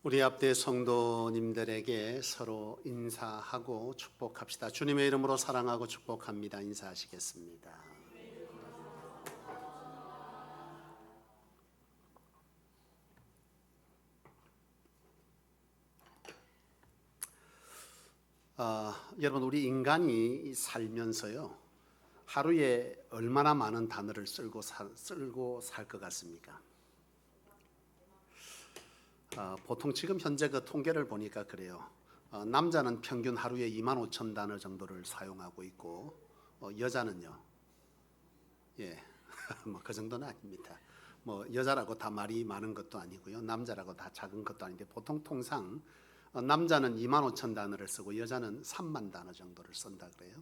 우리 앞대 성도님들에게 서로 인사하고 축복합시다. 주님의 이름으로 사랑하고 축복합니다. 인사하시겠습니다. 여러분, 우리 인간이 살면서요, 하루에 얼마나 많은 단어를 쓰고 살 것 같습니까? 보통 지금 현재 그 통계를 보니까 그래요. 남자는 평균 하루에 25,000 단어 정도를 사용하고 있고, 여자는요, 뭐 그 정도는 아닙니다. 뭐 여자라고 다 말이 많은 것도 아니고요, 남자라고 다 작은 것도 아닌데, 보통 통상 남자는 25,000 단어를 쓰고 여자는 30,000 단어 정도를 쓴다 그래요.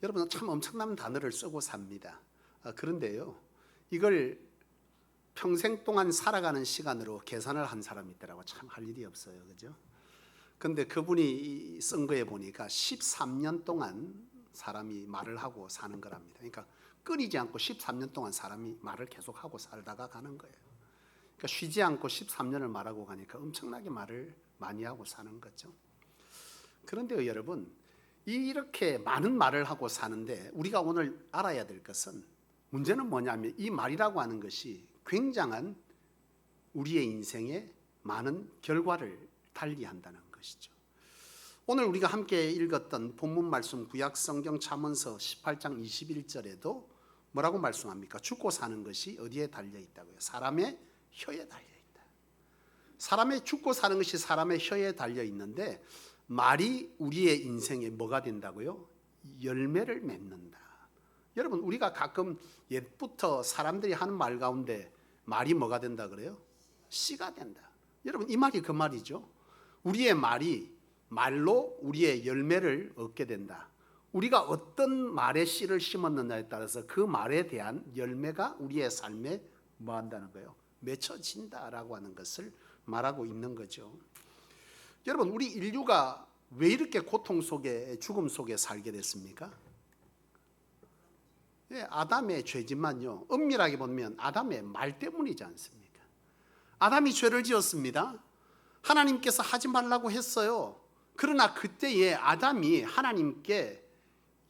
여러분, 참 엄청난 단어를 쓰고 삽니다. 그런데요, 이걸 평생 동안 살아가는 시간으로 계산을 한 사람이 있더라고. 참 할 일이 없어요, 그죠? 근데 그분이 쓴 거에 보니까 13년 동안 사람이 말을 하고 사는 거랍니다. 그러니까 끊이지 않고 13년 동안 사람이 말을 계속 하고 살다가 가는 거예요. 그러니까 쉬지 않고 13년을 말하고 가니까 엄청나게 말을 많이 하고 사는 거죠. 그런데요, 여러분, 이렇게 많은 말을 하고 사는데 우리가 오늘 알아야 될 것은, 문제는 뭐냐면 이 말이라고 하는 것이 굉장한 우리의 인생에 많은 결과를 달리한다는 것이죠. 오늘 우리가 함께 읽었던 본문 말씀 구약 성경 잠언서 18장 21절에도 뭐라고 말씀합니까? 죽고 사는 것이 어디에 달려 있다고요? 사람의 혀에 달려 있다. 사람의 죽고 사는 것이 사람의 혀에 달려 있는데, 말이 우리의 인생에 뭐가 된다고요? 열매를 맺는다. 여러분, 우리가 가끔 옛부터 사람들이 하는 말 가운데 말이 뭐가 된다 그래요? 씨가 된다. 여러분, 이 말이 그 말이죠. 우리의 말이 말로 우리의 열매를 얻게 된다. 우리가 어떤 말의 씨를 심었느냐에 따라서 그 말에 대한 열매가 우리의 삶에 뭐 한다는 거예요? 맺혀진다라고 하는 것을 말하고 있는 거죠. 여러분, 우리 인류가 왜 이렇게 고통 속에, 죽음 속에 살게 됐습니까? 아담의 죄지만요, 엄밀하게 보면 아담의 말 때문이지 않습니까? 아담이 죄를 지었습니다. 하나님께서 하지 말라고 했어요. 그러나 그때에 아담이 하나님께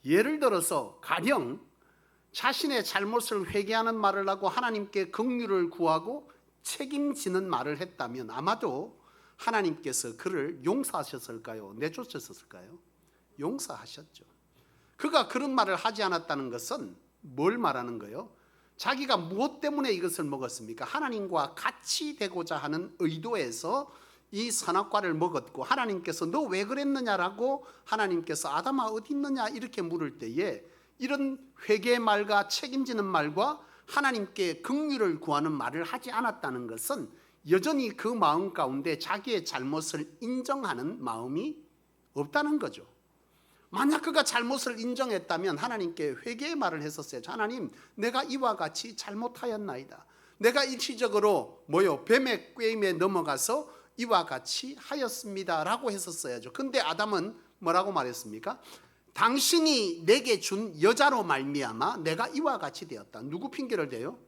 예를 들어서 가령 자신의 잘못을 회개하는 말을 하고 하나님께 긍휼을 구하고 책임지는 말을 했다면 아마도 하나님께서 그를 용서하셨을까요? 내쫓으셨을까요? 용서하셨죠. 그가 그런 말을 하지 않았다는 것은 뭘 말하는 거예요? 자기가 무엇 때문에 이것을 먹었습니까? 하나님과 같이 되고자 하는 의도에서 이 선악과를 먹었고, 하나님께서 너 왜 그랬느냐라고 하나님께서 아담아 어디 있느냐 이렇게 물을 때에 이런 회개의 말과 책임지는 말과 하나님께 긍휼을 구하는 말을 하지 않았다는 것은 여전히 그 마음 가운데 자기의 잘못을 인정하는 마음이 없다는 거죠. 만약 그가 잘못을 인정했다면 하나님께 회개의 말을 했었어요. 하나님, 내가 이와 같이 잘못하였나이다. 내가 일시적으로 뱀의 꾀임에 넘어가서 이와 같이 하였습니다 라고 했었어야죠. 근데 아담은 뭐라고 말했습니까? 당신이 내게 준 여자로 말미암아 내가 이와 같이 되었다. 누구 핑계를 대요?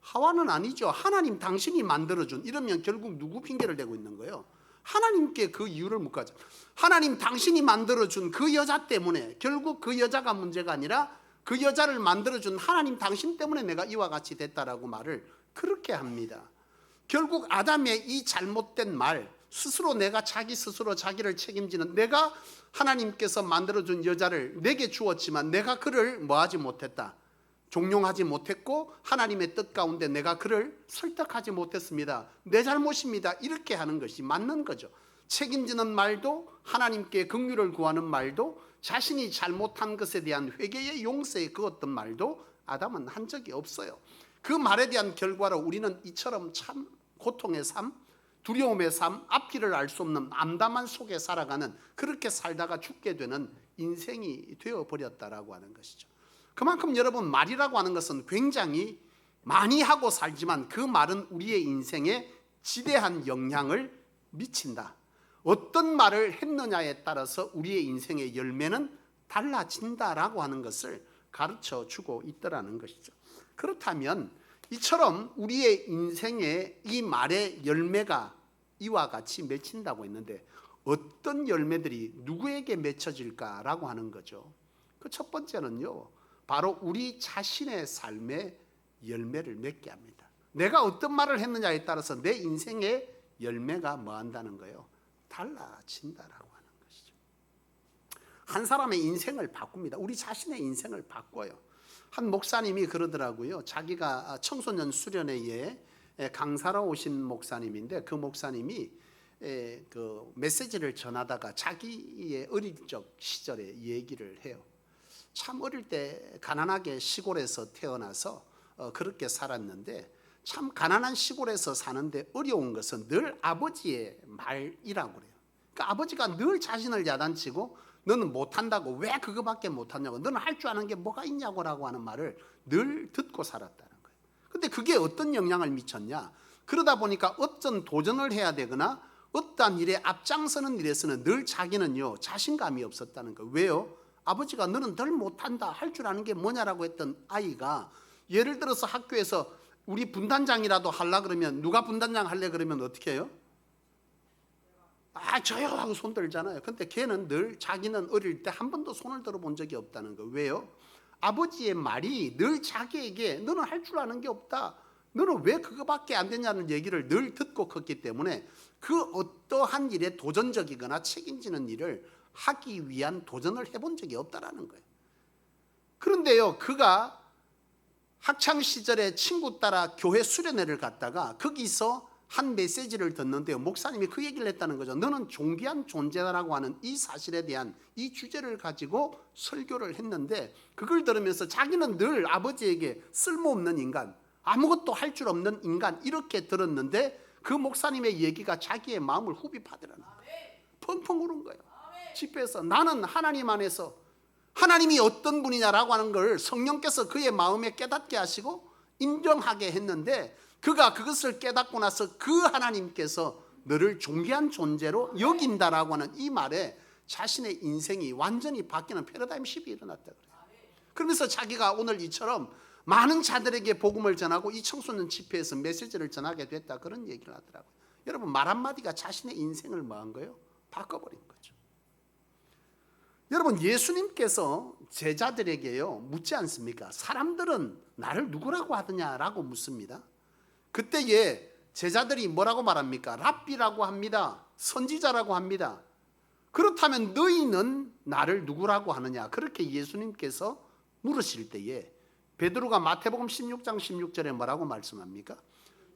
하와는 아니죠. 하나님 당신이 만들어준. 이러면 결국 누구 핑계를 대고 있는 거예요? 하나님께 그 이유를 묻가죠. 하나님 당신이 만들어준 그 여자 때문에, 결국 그 여자가 문제가 아니라 그 여자를 만들어준 하나님 당신 때문에 내가 이와 같이 됐다라고 말을 그렇게 합니다. 결국 아담의 이 잘못된 말, 스스로 내가 자기 스스로 자기를 책임지는, 내가 하나님께서 만들어준 여자를 내게 주었지만 내가 그를 뭐하지 못했다, 종용하지 못했고 하나님의 뜻 가운데 내가 그를 설득하지 못했습니다. 내 잘못입니다. 이렇게 하는 것이 맞는 거죠. 책임지는 말도, 하나님께 긍휼을 구하는 말도, 자신이 잘못한 것에 대한 회개의 용서의 그 어떤 말도 아담은 한 적이 없어요. 그 말에 대한 결과로 우리는 이처럼 참 고통의 삶, 두려움의 삶, 앞길을 알 수 없는 암담한 속에 살아가는, 그렇게 살다가 죽게 되는 인생이 되어버렸다라고 하는 것이죠. 그만큼 여러분, 말이라고 하는 것은 굉장히 많이 하고 살지만 그 말은 우리의 인생에 지대한 영향을 미친다. 어떤 말을 했느냐에 따라서 우리의 인생의 열매는 달라진다라고 하는 것을 가르쳐 주고 있더라는 것이죠. 그렇다면 이처럼 우리의 인생에 이 말의 열매가 이와 같이 맺힌다고 했는데 어떤 열매들이 누구에게 맺혀질까라고 하는 거죠. 그 첫 번째는요, 바로 우리 자신의 삶의 열매를 맺게 합니다. 내가 어떤 말을 했느냐에 따라서 내 인생의 열매가 뭐 한다는 거예요? 달라진다라고 하는 것이죠. 한 사람의 인생을 바꿉니다. 우리 자신의 인생을 바꿔요. 한 목사님이 그러더라고요. 자기가 청소년 수련회에 강사로 오신 목사님인데 그 목사님이 그 메시지를 전하다가 자기의 어릴 적 시절의 얘기를 해요. 참 어릴 때 가난하게 시골에서 태어나서 그렇게 살았는데 참 가난한 시골에서 사는데 어려운 것은 늘 아버지의 말이라고 그래요. 그러니까 아버지가 늘 자신을 야단치고 너는 못한다고, 왜 그거밖에 못하냐고, 너는 할 줄 아는 게 뭐가 있냐고 라고 하는 말을 늘 듣고 살았다는 거예요. 근데 그게 어떤 영향을 미쳤냐, 그러다 보니까 어떤 도전을 해야 되거나 어떠한 일에 앞장서는 일에서는 늘 자기는요 자신감이 없었다는 거예요. 왜요? 아버지가 너는 늘 못한다, 할 줄 아는 게 뭐냐라고 했던 아이가 예를 들어서 학교에서 우리 분단장이라도 하려 그러면, 누가 분단장 할래 그러면 어떻게 해요? 저요 하고 손 들잖아요. 근데 걔는 늘 자기는 어릴 때 한 번도 손을 들어본 적이 없다는 거예요. 왜요? 아버지의 말이 늘 자기에게 너는 할 줄 아는 게 없다, 너는 왜 그거밖에 안 되냐는 얘기를 늘 듣고 컸기 때문에 그 어떠한 일에 도전적이거나 책임지는 일을 하기 위한 도전을 해본 적이 없다라는 거예요. 그런데요, 그가 학창시절에 친구 따라 교회 수련회를 갔다가 거기서 한 메시지를 듣는데요, 목사님이 그 얘기를 했다는 거죠. 너는 존귀한 존재라고 하는 이 사실에 대한 이 주제를 가지고 설교를 했는데, 그걸 들으면서 자기는 늘 아버지에게 쓸모없는 인간, 아무것도 할 줄 없는 인간 이렇게 들었는데 그 목사님의 얘기가 자기의 마음을 후비파더라는 거예요. 펑펑 우는 거예요. 집회에서 나는 하나님 안에서, 하나님이 어떤 분이냐라고 하는 걸 성령께서 그의 마음에 깨닫게 하시고 인정하게 했는데, 그가 그것을 깨닫고 나서 그 하나님께서 너를 존귀한 존재로 여긴다라고 하는 이 말에 자신의 인생이 완전히 바뀌는 패러다임 시프트가 일어났다 그래요. 그러면서 자기가 오늘 이처럼 많은 자들에게 복음을 전하고 이 청소년 집회에서 메시지를 전하게 됐다, 그런 얘기를 하더라고요. 여러분, 말 한마디가 자신의 인생을 뭐 한 거예요? 바꿔버린 거죠. 여러분, 예수님께서 제자들에게요 묻지 않습니까? 사람들은 나를 누구라고 하더냐라고 묻습니다. 그때에 제자들이 뭐라고 말합니까? 랍비라고 합니다. 선지자라고 합니다. 그렇다면 너희는 나를 누구라고 하느냐? 그렇게 예수님께서 물으실 때에 베드로가 마태복음 16장 16절에 뭐라고 말씀합니까?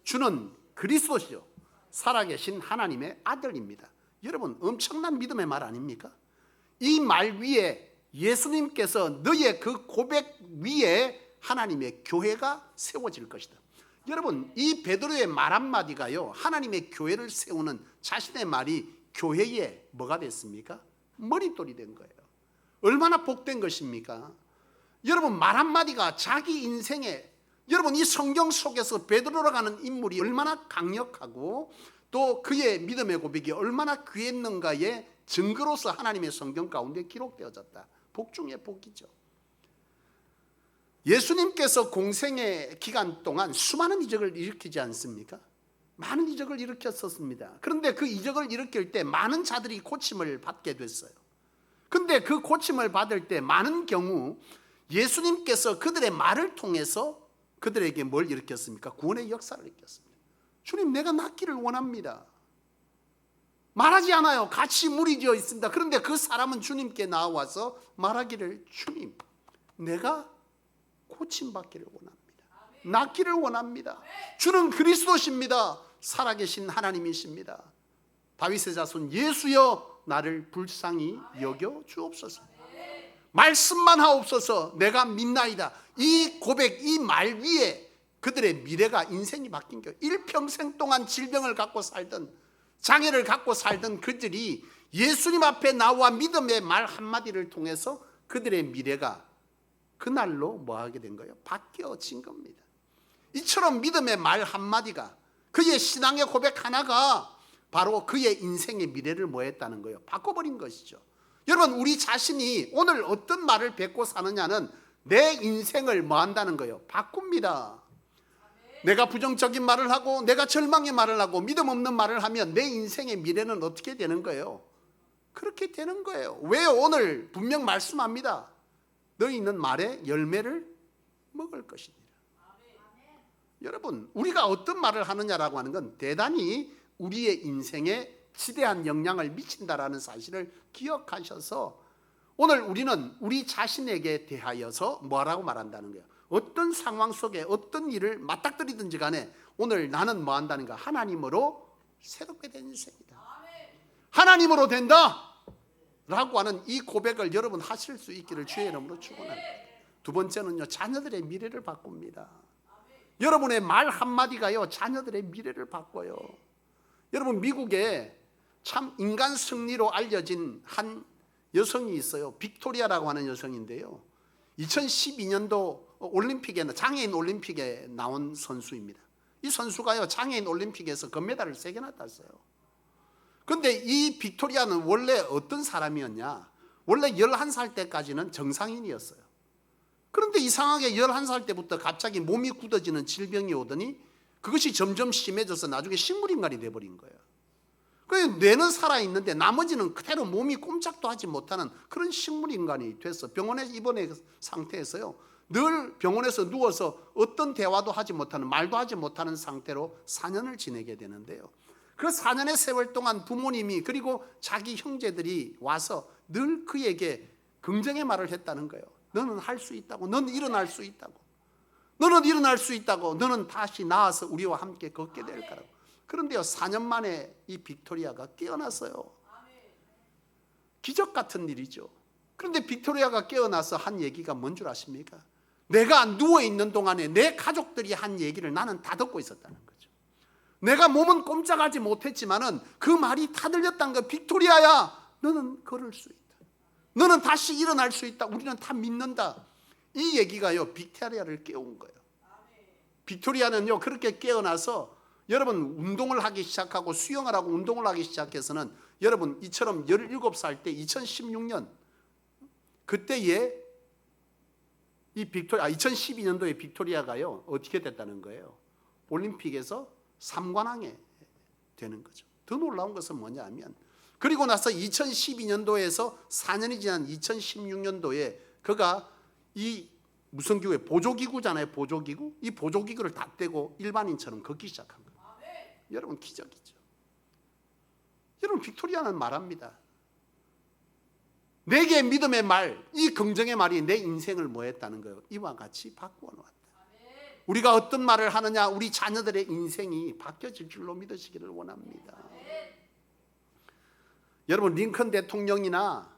주는 그리스도시요 살아계신 하나님의 아들입니다. 여러분, 엄청난 믿음의 말 아닙니까? 이 말 위에 예수님께서 너의 그 고백 위에 하나님의 교회가 세워질 것이다. 여러분, 이 베드로의 말 한마디가요 하나님의 교회를 세우는 자신의 말이 교회에 뭐가 됐습니까? 머릿돌이 된 거예요. 얼마나 복된 것입니까? 여러분, 말 한마디가 자기 인생에, 여러분 이 성경 속에서 베드로라고 하는 인물이 얼마나 강력하고 또 그의 믿음의 고백이 얼마나 귀했는가의 증거로서 하나님의 성경 가운데 기록되어졌다. 복 중에 복이죠. 예수님께서 공생의 기간 동안 수많은 이적을 일으키지 않습니까? 많은 이적을 일으켰었습니다. 그런데 그 이적을 일으킬 때 많은 자들이 고침을 받게 됐어요. 그런데 그 고침을 받을 때 많은 경우 예수님께서 그들의 말을 통해서 그들에게 뭘 일으켰습니까? 구원의 역사를 일으켰습니다. 주님, 내가 낫기를 원합니다. 말하지 않아요. 같이 무리지어 있습니다. 그런데 그 사람은 주님께 나와서 말하기를, 주님, 내가 고침받기를 원합니다. 낫기를 원합니다. 주는 그리스도십니다. 살아계신 하나님이십니다. 다윗의 자손 예수여 나를 불쌍히 여겨 주옵소서. 말씀만 하옵소서. 내가 믿나이다. 이 고백, 이 말 위에 그들의 미래가, 인생이 바뀐 거예요. 일평생 동안 질병을 갖고 살던, 장애를 갖고 살던 그들이 예수님 앞에 나와 믿음의 말 한마디를 통해서 그들의 미래가 그날로 뭐하게 된 거예요? 바뀌어진 겁니다. 이처럼 믿음의 말 한마디가, 그의 신앙의 고백 하나가 바로 그의 인생의 미래를 뭐 했다는 거예요? 바꿔버린 것이죠. 여러분, 우리 자신이 오늘 어떤 말을 뱉고 사느냐는 내 인생을 뭐 한다는 거예요? 바꿉니다. 내가 부정적인 말을 하고 내가 절망의 말을 하고 믿음 없는 말을 하면 내 인생의 미래는 어떻게 되는 거예요? 그렇게 되는 거예요. 왜요? 오늘 분명 말씀합니다. 너희는 말의 열매를 먹을 것이니라. 여러분, 우리가 어떤 말을 하느냐라고 하는 건 대단히 우리의 인생에 지대한 영향을 미친다라는 사실을 기억하셔서 오늘 우리는 우리 자신에게 대하여서 뭐라고 말한다는 거예요? 어떤 상황 속에 어떤 일을 맞닥뜨리든지 간에 오늘 나는 뭐 한다는가? 하나님으로 새롭게 된 인생이다. 하나님으로 된다 라고 하는 이 고백을 여러분 하실 수 있기를 주의 이름으로 축원합니다. 두 번째는요, 자녀들의 미래를 바꿉니다. 여러분의 말 한마디가요, 자녀들의 미래를 바꿔요. 여러분, 미국에 참 인간 승리로 알려진 한 여성이 있어요. 빅토리아라고 하는 여성인데요, 2012년도 올림픽에, 장애인 올림픽에 나온 선수입니다. 이 선수가요, 장애인 올림픽에서 금메달을 3개나 땄어요. 그런데 이 빅토리아는 원래 어떤 사람이었냐? 원래 11살 때까지는 정상인이었어요. 그런데 이상하게 11살 때부터 갑자기 몸이 굳어지는 질병이 오더니 그것이 점점 심해져서 나중에 식물인간이 돼버린 거예요. 그래서 뇌는 살아있는데 나머지는 그대로 몸이 꼼짝도 하지 못하는 그런 식물인간이 됐어. 병원에 입원한 상태에서요, 늘 병원에서 누워서 어떤 대화도 하지 못하는, 말도 하지 못하는 상태로 4년을 지내게 되는데요, 그 4년의 세월 동안 부모님이 그리고 자기 형제들이 와서 늘 그에게 긍정의 말을 했다는 거예요. 너는 할 수 있다고, 너는 일어날 수 있다고, 너는 일어날 수 있다고, 너는 다시 나와서 우리와 함께 걷게 될 거라고. 그런데요, 4년 만에 이 빅토리아가 깨어났어요. 기적 같은 일이죠. 그런데 빅토리아가 깨어나서 한 얘기가 뭔 줄 아십니까? 내가 누워있는 동안에 내 가족들이 한 얘기를 나는 다 듣고 있었다는 거죠. 내가 몸은 꼼짝하지 못했지만은 그 말이 다 들렸다는 거예요. 빅토리아야, 너는 걸을 수 있다. 너는 다시 일어날 수 있다. 우리는 다 믿는다. 이 얘기가요, 빅토리아를 깨운 거예요. 빅토리아는요, 그렇게 깨어나서 여러분 운동을 하기 시작하고 수영을 하고 운동을 하기 시작해서는 여러분 이처럼 17살 때 2016년 그때에 이 빅토리아 2012년도에 빅토리아가요 어떻게 됐다는 거예요? 올림픽에서 3관왕에 되는 거죠. 더 놀라운 것은 뭐냐면 그리고 나서 2012년도에서 4년이 지난 2016년도에 그가 이 무슨 기구에 보조기구잖아요. 보조기구. 이 보조기구를 다 떼고 일반인처럼 걷기 시작한 거예요. 여러분 기적이죠. 여러분 빅토리아는 말합니다. 내게 믿음의 말, 이 긍정의 말이 내 인생을 뭐 했다는 거예요? 이와 같이 바꾸어 놓았다. 우리가 어떤 말을 하느냐, 우리 자녀들의 인생이 바뀌어질 줄로 믿으시기를 원합니다. 여러분 링컨 대통령이나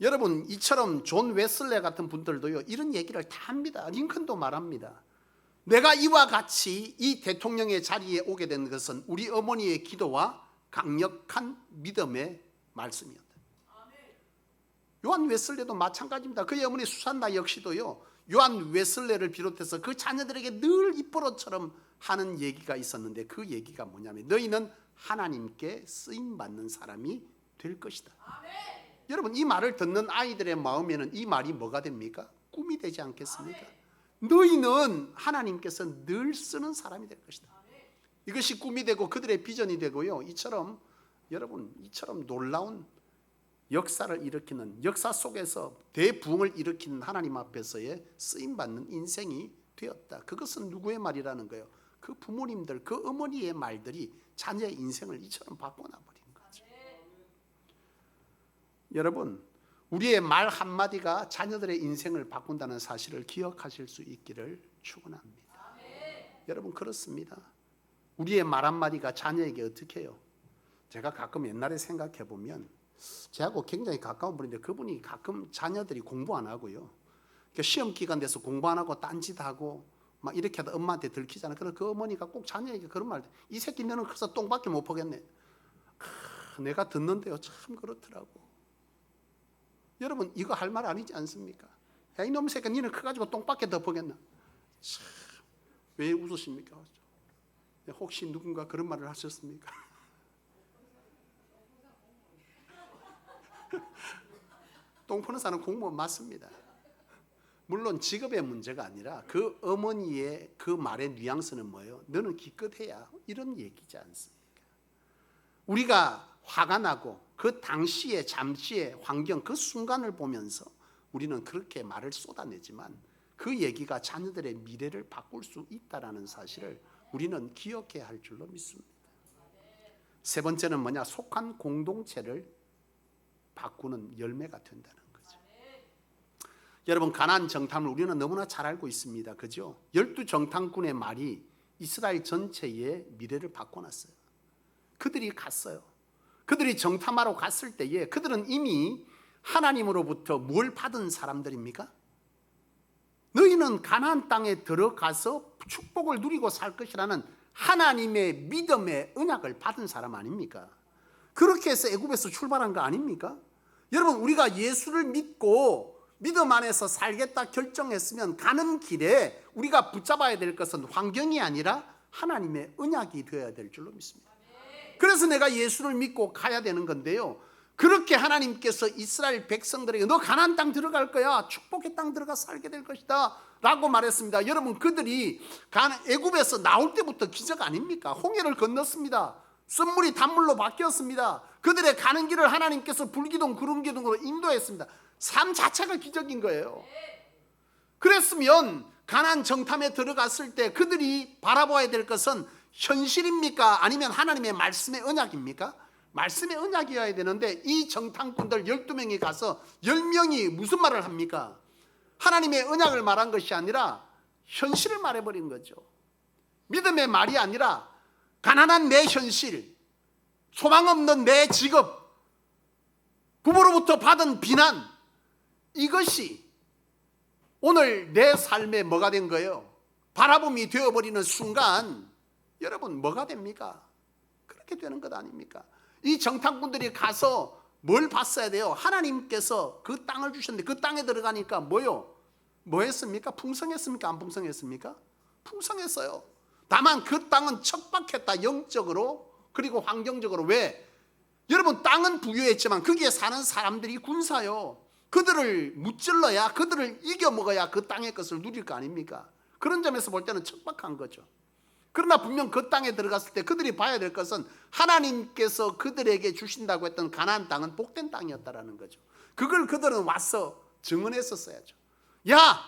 여러분 이처럼 존 웨슬레 같은 분들도요 이런 얘기를 다 합니다. 링컨도 말합니다. 내가 이와 같이 이 대통령의 자리에 오게 된 것은 우리 어머니의 기도와 강력한 믿음의 말씀이었다. 요한 웨슬레도 마찬가지입니다. 그의 어머니 수산나 역시도요 요한 웨슬레를 비롯해서 그 자녀들에게 늘 입버릇처럼 하는 얘기가 있었는데 그 얘기가 뭐냐면 너희는 하나님께 쓰임받는 사람이 될 것이다. 여러분 이 말을 듣는 아이들의 마음에는 이 말이 뭐가 됩니까? 꿈이 되지 않겠습니까? 너희는 하나님께서 늘 쓰는 사람이 될 것이다. 이것이 꿈이 되고 그들의 비전이 되고요, 이처럼 여러분 이처럼 놀라운 역사를 일으키는, 역사 속에서 대부흥을 일으키는 하나님 앞에서의 쓰임받는 인생이 되었다. 그것은 누구의 말이라는 거예요? 그 부모님들, 그 어머니의 말들이 자녀의 인생을 이처럼 바꿔놔버린 거죠. 여러분 우리의 말 한마디가 자녀들의 인생을 바꾼다는 사실을 기억하실 수 있기를 축원합니다. 여러분 그렇습니다. 우리의 말 한마디가 자녀에게 어떻게 해요? 제가 가끔 옛날에 생각해 보면 저하고 굉장히 가까운 분인데 그분이 가끔 자녀들이 공부 안 하고요, 시험 기간 돼서 공부 안 하고 딴짓하고 막 이렇게 하다 엄마한테 들키잖아요. 그래서 그 어머니가 꼭 자녀에게 그런 말, 이 새끼 너는 커서 똥밖에 못 보겠네. 내가 듣는데요 참 그렇더라고. 여러분 이거 할 말 아니지 않습니까? 야 이놈 새끼 니는 커가지고 똥밖에 더 보겠나. 참, 왜 웃으십니까? 혹시 누군가 그런 말을 하셨습니까? 똥 푸는 사람 공무원 맞습니다. 물론 직업의 문제가 아니라 그 어머니의 그 말의 뉘앙스는 뭐예요? 너는 기껏해야 이런 얘기지 않습니까? 우리가 화가 나고 그 당시의 잠시의 환경, 그 순간을 보면서 우리는 그렇게 말을 쏟아내지만 그 얘기가 자녀들의 미래를 바꿀 수 있다는 사실을 우리는 기억해야 할 줄로 믿습니다. 세 번째는 뭐냐? 속한 공동체를 바꾸는 열매가 된다는 거죠. 여러분, 가나안 정탐을 우리는 너무나 잘 알고 있습니다. 그죠? 12정탐꾼의 말이 이스라엘 전체의 미래를 바꿔놨어요. 그들이 갔어요. 그들이 정탐하러 갔을 때에 그들은 이미 하나님으로부터 뭘 받은 사람들입니까? 너희는 가나안 땅에 들어가서 축복을 누리고 살 것이라는 하나님의 믿음의 언약을 받은 사람 아닙니까? 그렇게 해서 애굽에서 출발한 거 아닙니까? 여러분, 우리가 예수를 믿고 믿음 안에서 살겠다 결정했으면 가는 길에 우리가 붙잡아야 될 것은 환경이 아니라 하나님의 언약이 되어야 될 줄로 믿습니다. 그래서 내가 예수를 믿고 가야 되는 건데요, 그렇게 하나님께서 이스라엘 백성들에게 너 가나안 땅 들어갈 거야, 축복의 땅 들어가 살게 될 것이다 라고 말했습니다. 여러분, 그들이 애굽에서 나올 때부터 기적 아닙니까? 홍해를 건넜습니다. 쓴물이 단물로 바뀌었습니다. 그들의 가는 길을 하나님께서 불기둥 구름기둥으로 인도했습니다. 삶 자체가 기적인 거예요. 그랬으면 가나안 정탐에 들어갔을 때 그들이 바라봐야 될 것은 현실입니까? 아니면 하나님의 말씀의 언약입니까? 말씀의 언약이어야 되는데 이 정탐꾼들 12명이 가서 10명이 무슨 말을 합니까? 하나님의 언약을 말한 것이 아니라 현실을 말해버린 거죠. 믿음의 말이 아니라 가난한 내 현실, 소망 없는 내 직업, 부모로부터 받은 비난, 이것이 오늘 내 삶에 뭐가 된 거예요? 바라봄이 되어버리는 순간 여러분 뭐가 됩니까? 그렇게 되는 것 아닙니까? 이 정탐꾼들이 가서 뭘 봤어야 돼요? 하나님께서 그 땅을 주셨는데 그 땅에 들어가니까 뭐요? 뭐 했습니까? 풍성했습니까? 안 풍성했습니까? 풍성했어요. 다만 그 땅은 척박했다, 영적으로 그리고 환경적으로. 왜? 여러분, 땅은 부유했지만 거기에 사는 사람들이 군사요. 그들을 무찔러야, 그들을 이겨먹어야 그 땅의 것을 누릴 거 아닙니까? 그런 점에서 볼 때는 척박한 거죠. 그러나 분명 그 땅에 들어갔을 때 그들이 봐야 될 것은 하나님께서 그들에게 주신다고 했던 가나안 땅은 복된 땅이었다라는 거죠. 그걸 그들은 와서 증언했었어야죠. 야,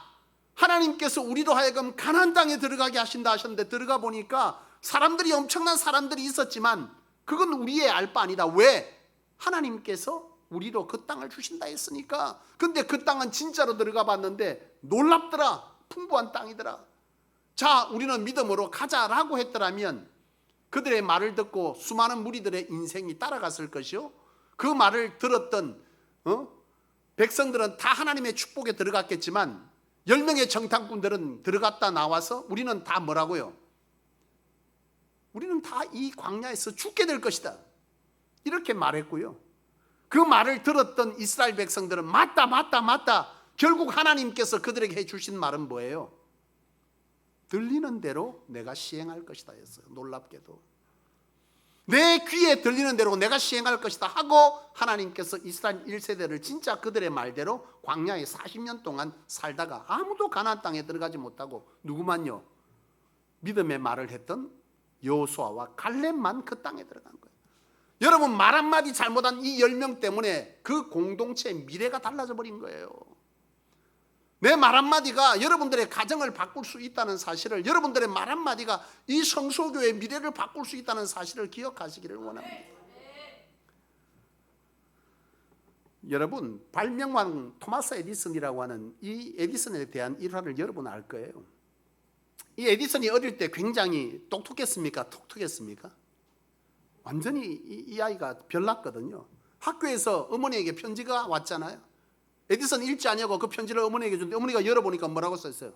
하나님께서 우리로 하여금 가나안 땅에 들어가게 하신다 하셨는데 들어가 보니까 사람들이, 엄청난 사람들이 있었지만 그건 우리의 알 바 아니다. 왜? 하나님께서 우리로 그 땅을 주신다 했으니까. 근데 그 땅은 진짜로 들어가 봤는데 놀랍더라. 풍부한 땅이더라. 자, 우리는 믿음으로 가자라고 했더라면 그들의 말을 듣고 수많은 무리들의 인생이 따라갔을 것이요, 그 말을 들었던 백성들은 다 하나님의 축복에 들어갔겠지만 10명의 정탐꾼들은 들어갔다 나와서 우리는 다 뭐라고요? 우리는 다 이 광야에서 죽게 될 것이다, 이렇게 말했고요. 그 말을 들었던 이스라엘 백성들은 맞다 맞다 맞다. 결국 하나님께서 그들에게 해주신 말은 뭐예요? 들리는 대로 내가 시행할 것이다 했어요. 놀랍게도 내 귀에 들리는 대로 내가 시행할 것이다 하고 하나님께서 이스라엘 1세대를 진짜 그들의 말대로 광야에 40년 동안 살다가 아무도 가나안 땅에 들어가지 못하고 누구만요? 믿음의 말을 했던 여호수아와 갈렙만 그 땅에 들어간 거예요. 여러분, 말 한마디 잘못한 이 10명 때문에 그 공동체의 미래가 달라져 버린 거예요. 내 말 한마디가 여러분들의 가정을 바꿀 수 있다는 사실을, 여러분들의 말 한마디가 이 성소교의 미래를 바꿀 수 있다는 사실을 기억하시기를 원합니다. 여러분, 발명왕 토마스 에디슨이라고 하는 이 에디슨에 대한 일화를 여러분 알 거예요. 이 에디슨이 어릴 때 굉장히 똑똑했습니까? 톡톡했습니까? 완전히 이 아이가 별났거든요. 학교에서 어머니에게 편지가 왔잖아요. 에디슨 읽지 않냐고 그 편지를 어머니에게 줬는데 어머니가 열어보니까 뭐라고 써있어요?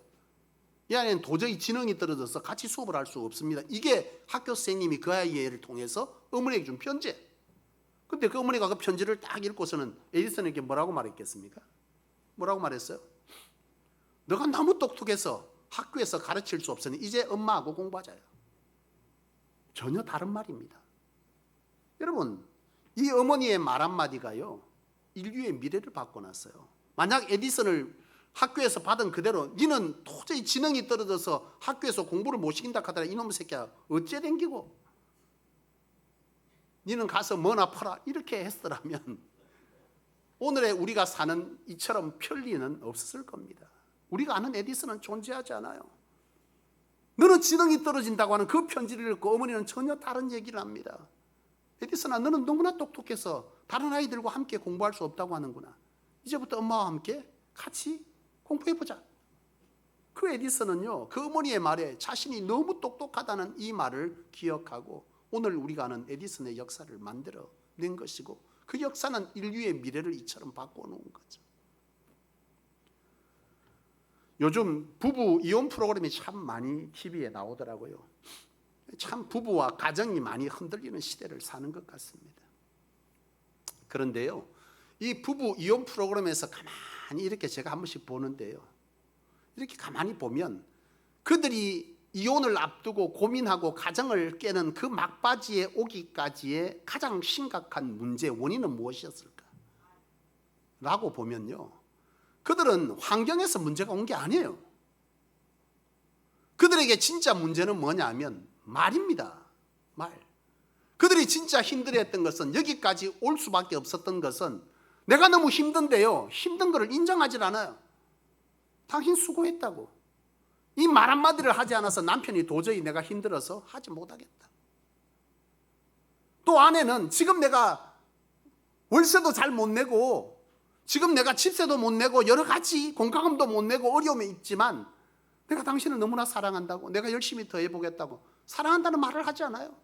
이 아이는 도저히 지능이 떨어져서 같이 수업을 할 수 없습니다. 이게 학교 선생님이 그 아이를 통해서 어머니에게 준 편지. 근데 그 어머니가 그 편지를 딱 읽고서는 에디슨에게 뭐라고 말했겠습니까? 뭐라고 말했어요? 너가 너무 똑똑해서 학교에서 가르칠 수 없으니 이제 엄마하고 공부하자요. 전혀 다른 말입니다. 여러분, 이 어머니의 말 한마디가요 인류의 미래를 바꿔놨어요. 만약 에디슨을 학교에서 받은 그대로 니는 도저히 지능이 떨어져서 학교에서 공부를 못 시킨다 하더라. 이놈의 새끼야 어째 댕기고 니는 가서 뭐나 퍼라 이렇게 했더라면 오늘의 우리가 사는 이처럼 편리는 없었을 겁니다. 우리가 아는 에디슨은 존재하지 않아요. 너는 지능이 떨어진다고 하는 그 편지를 읽고 어머니는 전혀 다른 얘기를 합니다. 에디슨아, 너는 너무나 똑똑해서 다른 아이들과 함께 공부할 수 없다고 하는구나. 이제부터 엄마와 함께 같이 공부해보자. 그 에디슨은요, 그 어머니의 말에 자신이 너무 똑똑하다는 이 말을 기억하고 오늘 우리가 아는 에디슨의 역사를 만들어낸 것이고, 그 역사는 인류의 미래를 이처럼 바꿔놓은 거죠. 요즘 부부 이혼 프로그램이 참 많이 TV에 나오더라고요. 참 부부와 가정이 많이 흔들리는 시대를 사는 것 같습니다. 그런데요, 이 부부 이혼 프로그램에서 가만히 이렇게 제가 한 번씩 보는데요, 이렇게 가만히 보면 그들이 이혼을 앞두고 고민하고 가정을 깨는 그 막바지에 오기까지의 가장 심각한 문제 원인은 무엇이었을까? 라고 보면요, 그들은 환경에서 문제가 온 게 아니에요. 그들에게 진짜 문제는 뭐냐면 말입니다. 말. 그들이 진짜 힘들어했던 것은, 여기까지 올 수밖에 없었던 것은 내가 너무 힘든데요, 힘든 것을 인정하지 않아요. 당신 수고했다고. 이 말 한마디를 하지 않아서 남편이 도저히 내가 힘들어서 하지 못하겠다. 또 아내는 지금 내가 월세도 잘 못 내고, 지금 내가 집세도 못 내고, 여러 가지 공과금도 못 내고 어려움이 있지만 내가 당신을 너무나 사랑한다고, 내가 열심히 더 해보겠다고 사랑한다는 말을 하지 않아요.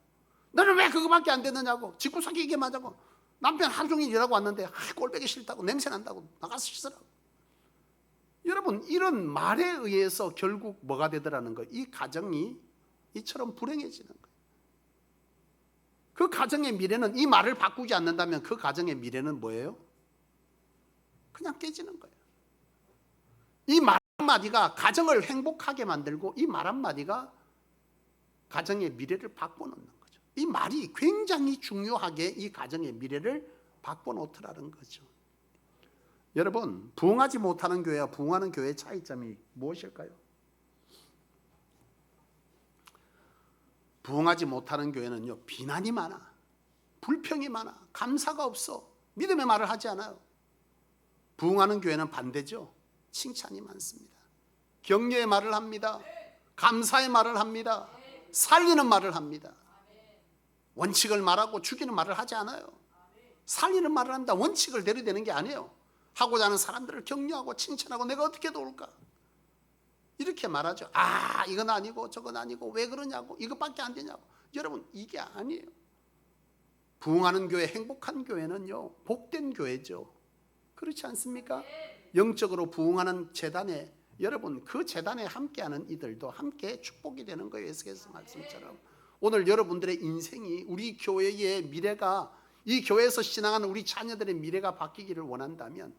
너는 왜 그거밖에 안 되느냐고, 집구 사귀게 하자고, 남편 하루 종일 일하고 왔는데 꼴보기 싫다고, 냄새 난다고, 나가서 씻으라고. 여러분, 이런 말에 의해서 결국 뭐가 되더라는 거예요. 이 가정이 이처럼 불행해지는 거예요. 그 가정의 미래는, 이 말을 바꾸지 않는다면 그 가정의 미래는 뭐예요? 그냥 깨지는 거예요. 이 말 한마디가 가정을 행복하게 만들고, 이 말 한마디가 가정의 미래를 바꿔놓는 거죠. 이 말이 굉장히 중요하게 이 가정의 미래를 바꿔놓더라는 거죠. 여러분, 부흥하지 못하는 교회와 부흥하는 교회의 차이점이 무엇일까요? 부흥하지 못하는 교회는요, 비난이 많아, 불평이 많아, 감사가 없어, 믿음의 말을 하지 않아요. 부흥하는 교회는 반대죠. 칭찬이 많습니다. 격려의 말을 합니다. 감사의 말을 합니다. 살리는 말을 합니다. 원칙을 말하고 죽이는 말을 하지 않아요. 살리는 말을 합니다. 원칙을 내려대는 게 아니에요. 하고자 하는 사람들을 격려하고 칭찬하고 내가 어떻게 도울까? 이렇게 말하죠. 아, 이건 아니고 저건 아니고 왜 그러냐고, 이것밖에 안 되냐고. 여러분, 이게 아니에요. 부흥하는 교회, 행복한 교회는요, 복된 교회죠. 그렇지 않습니까? 영적으로 부흥하는 재단에, 여러분, 그 재단에 함께하는 이들도 함께 축복이 되는 거예요. 에스겔서 말씀처럼. 오늘 여러분들의 인생이, 우리 교회의 미래가, 이 교회에서 신앙하는 우리 자녀들의 미래가 바뀌기를 원한다면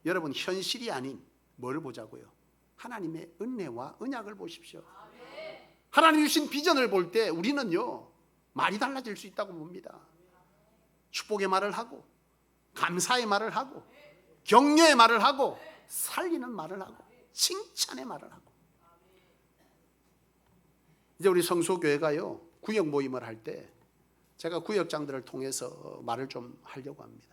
여러분, 현실이 아닌 뭘 보자고요? 하나님의 은혜와 언약을 보십시오. 하나님 주신 비전을 볼 때 우리는요, 말이 달라질 수 있다고 봅니다. 축복의 말을 하고, 감사의 말을 하고, 격려의 말을 하고, 살리는 말을 하고, 칭찬의 말을 하고. 이제 우리 성소교회가요, 구역 모임을 할 때 제가 구역장들을 통해서 말을 좀 하려고 합니다.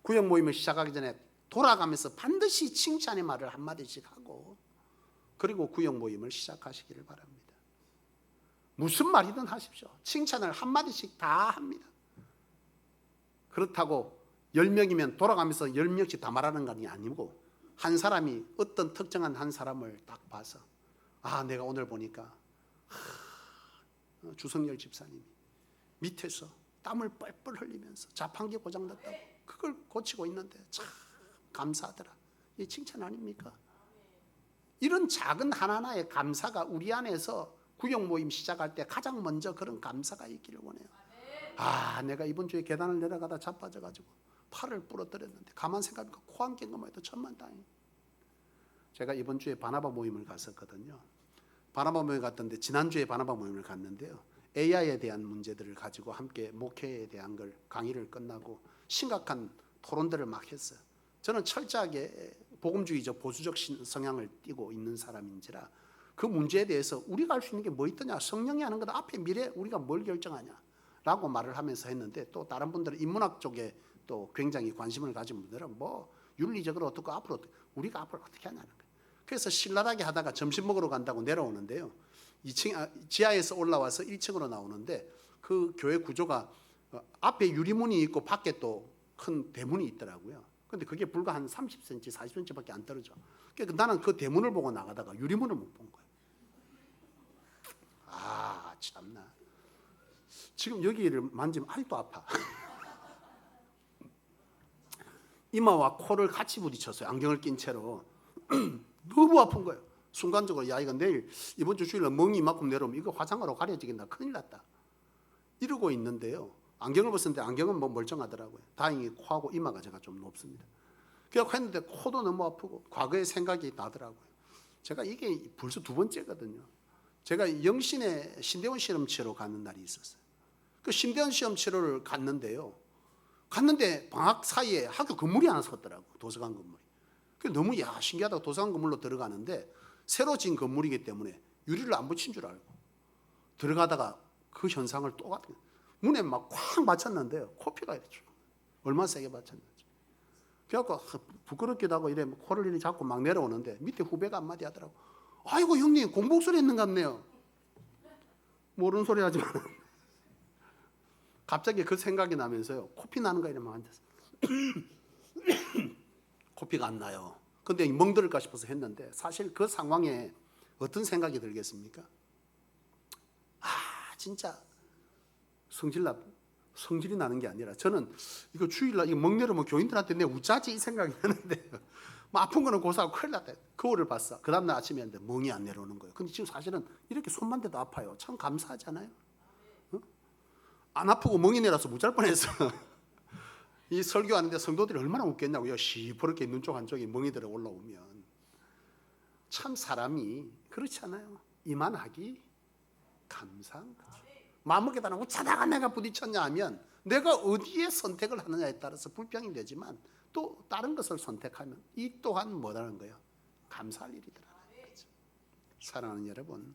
구역 모임을 시작하기 전에 돌아가면서 반드시 칭찬의 말을 한마디씩 하고, 그리고 구역 모임을 시작하시기를 바랍니다. 무슨 말이든 하십시오. 칭찬을 한마디씩 다 합니다. 그렇다고 10명이면 돌아가면서 10명씩 다 말하는 건 아니고, 한 사람이 어떤 특정한 한 사람을 딱 봐서, 아, 내가 오늘 보니까 주성열 집사님이 밑에서 땀을 뻘뻘 흘리면서 자판기 고장났다고 그걸 고치고 있는데 참 감사하더라. 이게 칭찬 아닙니까? 이런 작은 하나하나의 감사가 우리 안에서 구역 모임 시작할 때 가장 먼저 그런 감사가 있기를 원해요. 아, 내가 이번 주에 계단을 내려가다 자빠져가지고 팔을 부러뜨렸는데 가만 생각하니까 코 한 깬 것만 해도 천만다행. 제가 이번 주에 바나바 모임을 갔었거든요. 바나바 모임 갔던데, 지난주에 바나바 모임을 갔는데요, AI에 대한 문제들을 가지고 함께 목회에 대한 걸 강의를 끝나고 심각한 토론들을 막 했어요. 저는 철저하게 복음주의적 보수적 성향을 띠고 있는 사람인지라 그 문제에 대해서 우리가 할 수 있는 게 뭐 있더냐, 성령이 하는 거다, 앞에 미래 우리가 뭘 결정하냐 라고 말을 하면서 했는데, 또 다른 분들은 인문학 쪽에 또 굉장히 관심을 가진 분들은 뭐 윤리적으로 어떻고 앞으로 우리가 앞으로 어떻게 하냐는 거예요. 그래서 신랄하게 하다가 점심 먹으러 간다고 내려오는데요, 2층 지하에서 올라와서 1층으로 나오는데 그 교회 구조가 앞에 유리문이 있고 밖에 또 큰 대문이 있더라고요. 근데 그게 불과 한 30cm, 40cm밖에 안 떨어져. 그러니까 나는 그 대문을 보고 나가다가 유리문을 못 본 거예요. 아, 참나. 지금 여기를 만지면 아직도 아파. 이마와 코를 같이 부딪혔어요. 안경을 낀 채로. 너무 아픈 거예요. 순간적으로 야, 이거 내일 이번 주 주일날 멍이 이만큼 내려오면 이거 화상으로 가려지겠나, 큰일 났다 이러고 있는데요, 안경을 벗었는데 안경은 뭐 멀쩡하더라고요. 다행히 코하고 이마가 제가 좀 높습니다. 그래서 했는데 코도 너무 아프고 과거의 생각이 나더라고요. 제가 이게 벌써 2번째거든요. 제가 영신의 신대원 시험 치러 가는 날이 있었어요. 그 신대원 시험 치러를 갔는데요, 갔는데 방학 사이에 학교 건물이 하나 섰더라고, 도서관 건물이. 그게 너무 신기하다고 도서관 건물로 들어가는데 새로 지은 건물이기 때문에 유리를 안 붙인 줄 알고 들어가다가 그 현상을 또 같은, 문에 막 콱 맞췄는데요, 코피가 이랬죠. 얼마나 세게 맞췄는지. 그래갖고 부끄럽기도 하고 이래 코를 이렇게 잡고 막 내려오는데 밑에 후배가 한마디 하더라고. 아이고 형님 공복소리 했는 것 같네요. 모르는 소리 하지 마. 갑자기 그 생각이 나면서요, 코피 나는 거 이러면 앉았어. 코피가 안 나요. 근데 멍들을까 싶어서 했는데 사실 그 상황에 어떤 생각이 들겠습니까? 아, 진짜 성질이 나는 게 아니라, 저는 이거 주일날 이거 멍 내려면 교인들한테 내 우짜지 이 생각이 나는데 뭐 아픈 거는 고사하고 큰일 났다. 거울을 봤어. 그 다음날 아침에 했는데 멍이 안 내려오는 거예요. 근데 지금 사실은 이렇게 손만 대도 아파요. 참 감사하잖아요. 어? 안 아프고 멍이 내려서 못 잘 뻔했어. 이 설교하는데 성도들이 얼마나 웃겠냐고요. 시퍼렇게 눈 쪽 한쪽이 멍이 들어 올라오면. 참 사람이 그렇지 않아요. 이만하기 감사한 거죠. 마음먹게 다는 우차다가 내가 부딪혔냐 하면 내가 어디에 선택을 하느냐에 따라서 불평이 되지만, 또 다른 것을 선택하면 이 또한 뭐라는 거예요? 감사할 일이더라는 거죠. 사랑하는 여러분,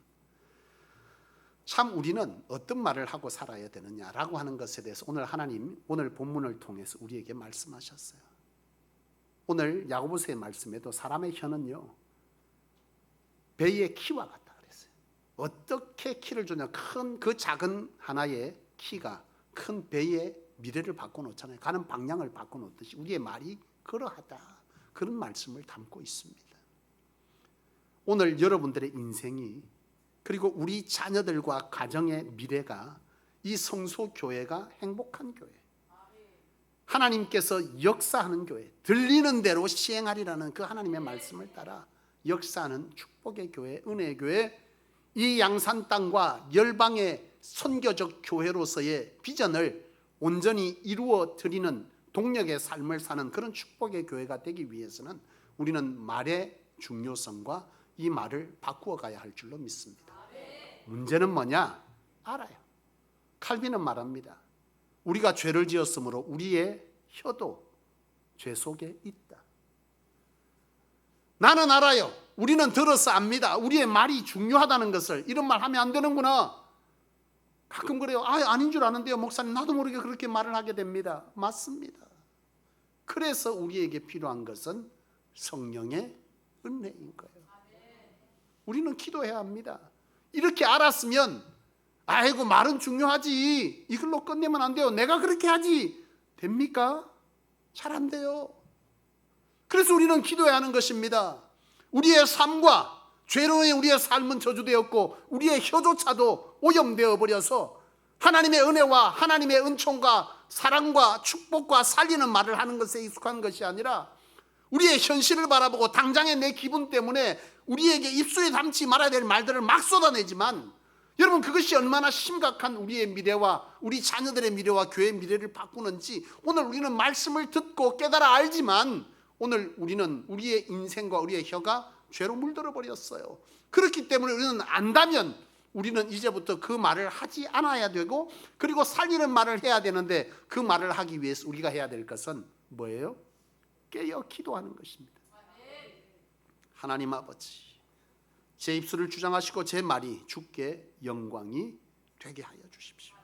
참 우리는 어떤 말을 하고 살아야 되느냐라고 하는 것에 대해서 오늘 하나님 오늘 본문을 통해서 우리에게 말씀하셨어요. 오늘 야고보서의 말씀에도 사람의 혀는요 배의 키와 같다 그랬어요. 어떻게 키를 주냐, 큰 그 작은 하나의 키가 큰 배의 미래를 바꿔놓잖아요. 가는 방향을 바꿔놓듯이 우리의 말이 그러하다, 그런 말씀을 담고 있습니다. 오늘 여러분들의 인생이, 그리고 우리 자녀들과 가정의 미래가, 이 성소교회가 행복한 교회, 하나님께서 역사하는 교회, 들리는 대로 시행하리라는 그 하나님의 말씀을 따라 역사하는 축복의 교회, 은혜의 교회, 이 양산 땅과 열방의 선교적 교회로서의 비전을 온전히 이루어 드리는 동력의 삶을 사는 그런 축복의 교회가 되기 위해서는 우리는 말의 중요성과 이 말을 바꾸어 가야 할 줄로 믿습니다. 문제는 뭐냐? 알아요. 칼빈은 말합니다. 우리가 죄를 지었으므로 우리의 혀도 죄 속에 있다. 나는 알아요. 우리는 들어서 압니다. 우리의 말이 중요하다는 것을. 이런 말 하면 안 되는구나. 가끔 그래요. 아닌 줄 아는데요 목사님, 나도 모르게 그렇게 말을 하게 됩니다. 맞습니다. 그래서 우리에게 필요한 것은 성령의 은혜인 거예요. 우리는 기도해야 합니다. 이렇게 알았으면 아이고 말은 중요하지, 이걸로 끝내면 안 돼요, 내가 그렇게 하지, 됩니까? 잘 안 돼요. 그래서 우리는 기도해야 하는 것입니다. 우리의 삶과 죄로 인해 우리의 삶은 저주되었고 우리의 혀조차도 오염되어 버려서 하나님의 은혜와 하나님의 은총과 사랑과 축복과 살리는 말을 하는 것에 익숙한 것이 아니라 우리의 현실을 바라보고 당장의 내 기분 때문에 우리에게 입술에 담지 말아야 될 말들을 막 쏟아내지만, 여러분 그것이 얼마나 심각한 우리의 미래와 우리 자녀들의 미래와 교회의 미래를 바꾸는지 오늘 우리는 말씀을 듣고 깨달아 알지만, 오늘 우리는 우리의 인생과 우리의 혀가 죄로 물들어 버렸어요. 그렇기 때문에 우리는 안다면 우리는 이제부터 그 말을 하지 않아야 되고, 그리고 살리는 말을 해야 되는데 그 말을 하기 위해서 우리가 해야 될 것은 뭐예요? 깨어 기도하는 것입니다. 하나님 아버지, 제 입술을 주장하시고 제 말이 주께 영광이 되게 하여 주십시오.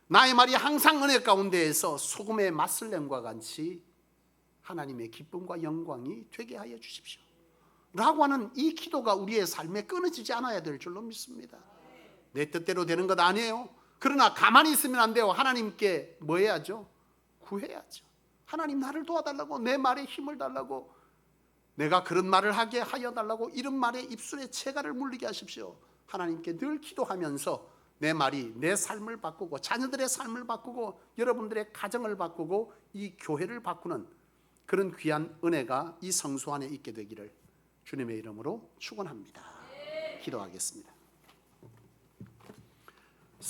나의 말이 항상 은혜 가운데에서 소금의 맛을냄과 같이 하나님의 기쁨과 영광이 되게 하여 주십시오 라고 하는 이 기도가 우리의 삶에 끊어지지 않아야 될 줄로 믿습니다. 내 뜻대로 되는 것 아니에요. 그러나 가만히 있으면 안 돼요. 하나님께 뭐 해야죠? 구해야죠. 하나님 나를 도와달라고, 내 말에 힘을 달라고, 내가 그런 말을 하게 하여 달라고, 이런 말에 입술에 체가를 물리게 하십시오. 하나님께 늘 기도하면서 내 말이 내 삶을 바꾸고 자녀들의 삶을 바꾸고 여러분들의 가정을 바꾸고 이 교회를 바꾸는 그런 귀한 은혜가 이 성소 안에 있게 되기를 주님의 이름으로 축원합니다. 기도하겠습니다.